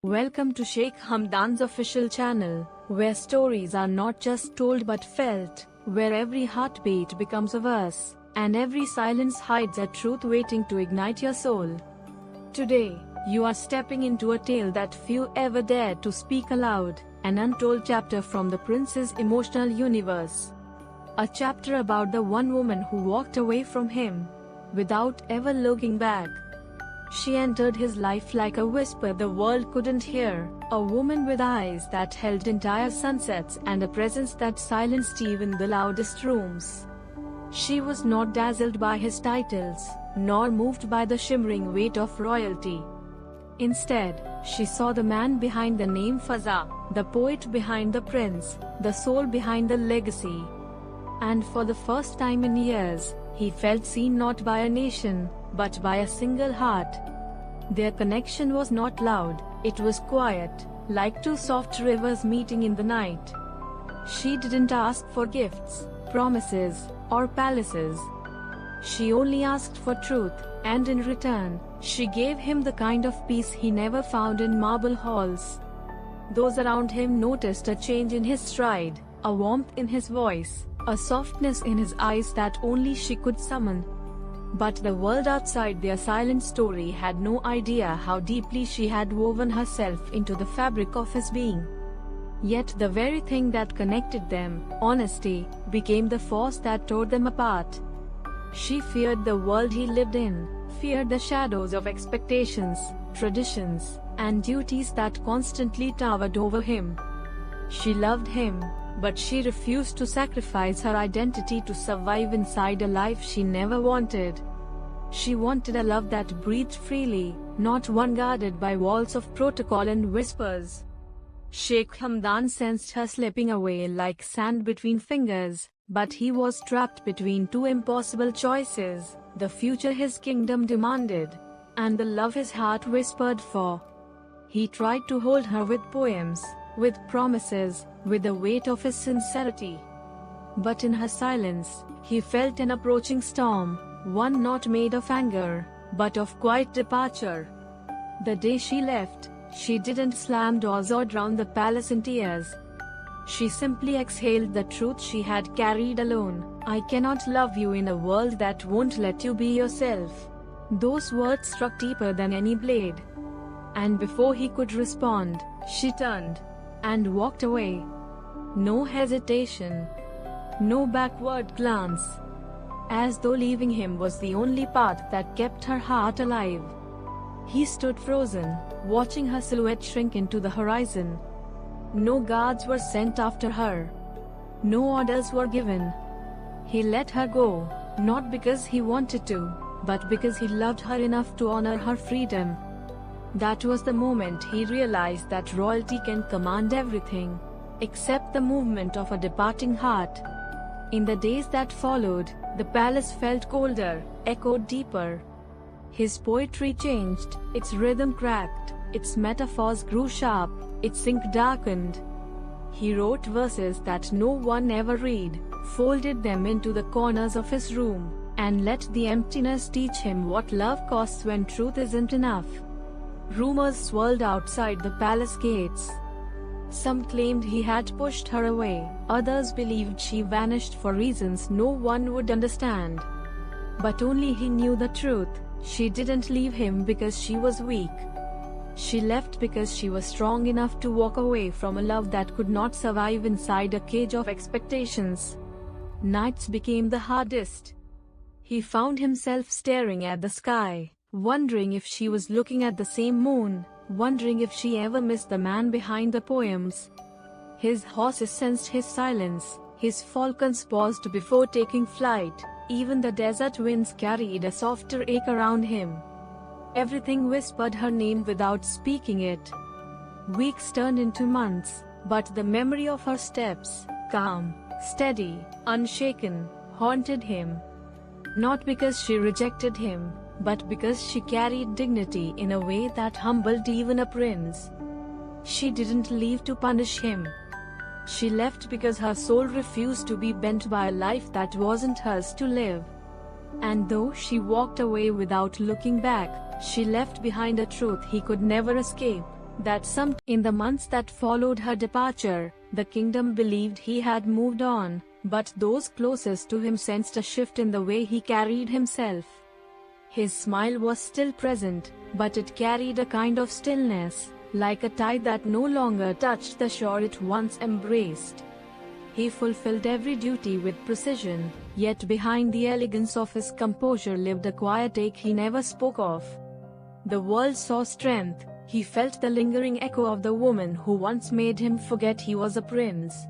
Welcome to Sheikh Hamdan's official channel, where stories are not just told but felt, where every heartbeat becomes a verse, and every silence hides a truth waiting to ignite your soul. Today, you are stepping into a tale that few ever dared to speak aloud, an untold chapter from the prince's emotional universe. A chapter about the one woman who walked away from him, without ever looking back. She entered his life like a whisper the world couldn't hear, a woman with eyes that held entire sunsets and a presence that silenced even the loudest rooms. She was not dazzled by his titles, nor moved by the shimmering weight of royalty. Instead, she saw the man behind the name Fazza, the poet behind the prince, the soul behind the legacy. And for the first time in years, he felt seen not by a nation, but by a single heart. Their connection was not loud, it was quiet, like two soft rivers meeting in the night. She didn't ask for gifts, promises, or palaces. She only asked for truth, and in return, she gave him the kind of peace he never found in marble halls. Those around him noticed a change in his stride, a warmth in his voice, a softness in his eyes that only she could summon. But the world outside their silent story had no idea how deeply she had woven herself into the fabric of his being. Yet the very thing that connected them, honesty, became the force that tore them apart. She feared the world he lived in, feared the shadows of expectations, traditions, and duties that constantly towered over him. She loved him, but she refused to sacrifice her identity to survive inside a life she never wanted. She wanted a love that breathed freely, not one guarded by walls of protocol and whispers. Sheikh Hamdan sensed her slipping away like sand between fingers, but he was trapped between two impossible choices: the future his kingdom demanded, and the love his heart whispered for. He tried to hold her with poems, with promises, with the weight of his sincerity. But in her silence, he felt an approaching storm, one not made of anger, but of quiet departure. The day she left, she didn't slam doors or drown the palace in tears. She simply exhaled the truth she had carried alone: "I cannot love you in a world that won't let you be yourself." Those words struck deeper than any blade. And before he could respond, she turned and walked away. No hesitation, no backward glance, as though leaving him was the only path that kept her heart alive. He stood frozen, watching her silhouette shrink into the horizon. No guards were sent after her. No orders were given. He let her go, not because he wanted to, but because he loved her enough to honor her freedom. That was the moment he realized that royalty can command everything, except the movement of a departing heart. In the days that followed, the palace felt colder, echoed deeper. His poetry changed, its rhythm cracked, its metaphors grew sharp, its ink darkened. He wrote verses that no one ever read, folded them into the corners of his room, and let the emptiness teach him what love costs when truth isn't enough. Rumors swirled outside the palace gates. Some claimed he had pushed her away, others believed she vanished for reasons no one would understand. But only he knew the truth: she didn't leave him because she was weak. She left because she was strong enough to walk away from a love that could not survive inside a cage of expectations. Nights became the hardest. He found himself staring at the sky, wondering if she was looking at the same moon, wondering if she ever missed the man behind the poems. His horses sensed his silence, his falcons paused before taking flight, even the desert winds carried a softer ache around him. Everything whispered her name without speaking it. Weeks turned into months, but the memory of her steps, calm, steady, unshaken, haunted him. Not because she rejected him, but because she carried dignity in a way that humbled even a prince. She didn't leave to punish him. She left because her soul refused to be bent by a life that wasn't hers to live. And though she walked away without looking back, she left behind a truth he could never escape. In the months that followed her departure, the kingdom believed he had moved on, but those closest to him sensed a shift in the way he carried himself. His smile was still present, but it carried a kind of stillness, like a tide that no longer touched the shore it once embraced. He fulfilled every duty with precision, yet behind the elegance of his composure lived a quiet ache he never spoke of. The world saw strength, he felt the lingering echo of the woman who once made him forget he was a prince.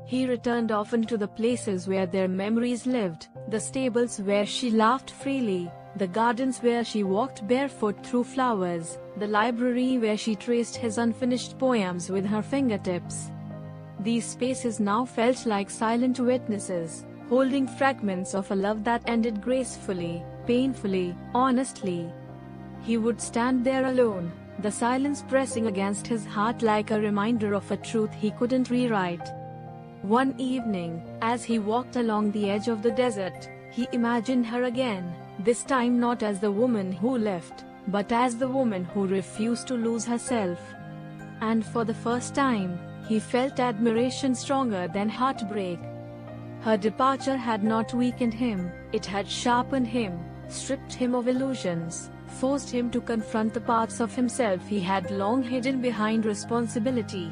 He returned often to the places where their memories lived, the stables where she laughed freely, the gardens where she walked barefoot through flowers, the library where she traced his unfinished poems with her fingertips. These spaces now felt like silent witnesses, holding fragments of a love that ended gracefully, painfully, honestly. He would stand there alone, the silence pressing against his heart like a reminder of a truth he couldn't rewrite. One evening, as he walked along the edge of the desert, he imagined her again, this time not as the woman who left, but as the woman who refused to lose herself. And for the first time, he felt admiration stronger than heartbreak. Her departure had not weakened him, it had sharpened him, stripped him of illusions, forced him to confront the parts of himself he had long hidden behind responsibility.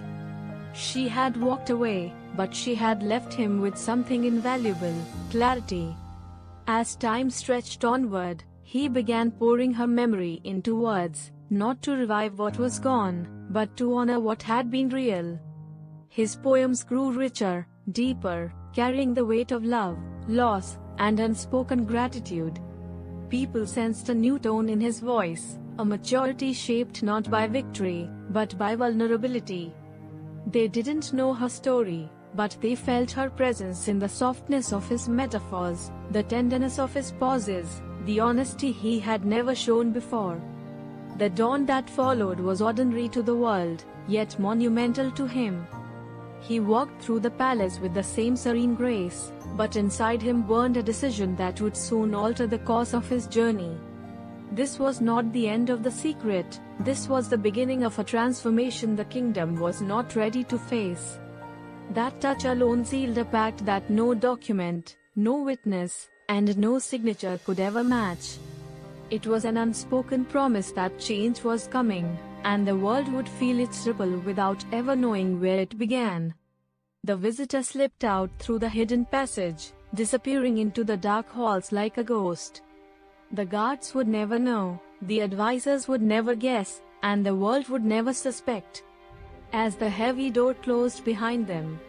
She had walked away, but she had left him with something invaluable: clarity. As time stretched onward, he began pouring her memory into words, not to revive what was gone, but to honor what had been real. His poems grew richer, deeper, carrying the weight of love, loss, and unspoken gratitude. People sensed a new tone in his voice, a maturity shaped not by victory, but by vulnerability. They didn't know her story, but they felt her presence in the softness of his metaphors, the tenderness of his pauses, the honesty he had never shown before. The dawn that followed was ordinary to the world, yet monumental to him. He walked through the palace with the same serene grace, but inside him burned a decision that would soon alter the course of his journey. This was not the end of the secret, this was the beginning of a transformation the kingdom was not ready to face. That touch alone sealed a pact that no document, no witness, and no signature could ever match. It was an unspoken promise that change was coming, and the world would feel its ripple without ever knowing where it began. The visitor slipped out through the hidden passage, disappearing into the dark halls like a ghost. The guards would never know, the advisors would never guess, and the world would never suspect. As the heavy door closed behind them,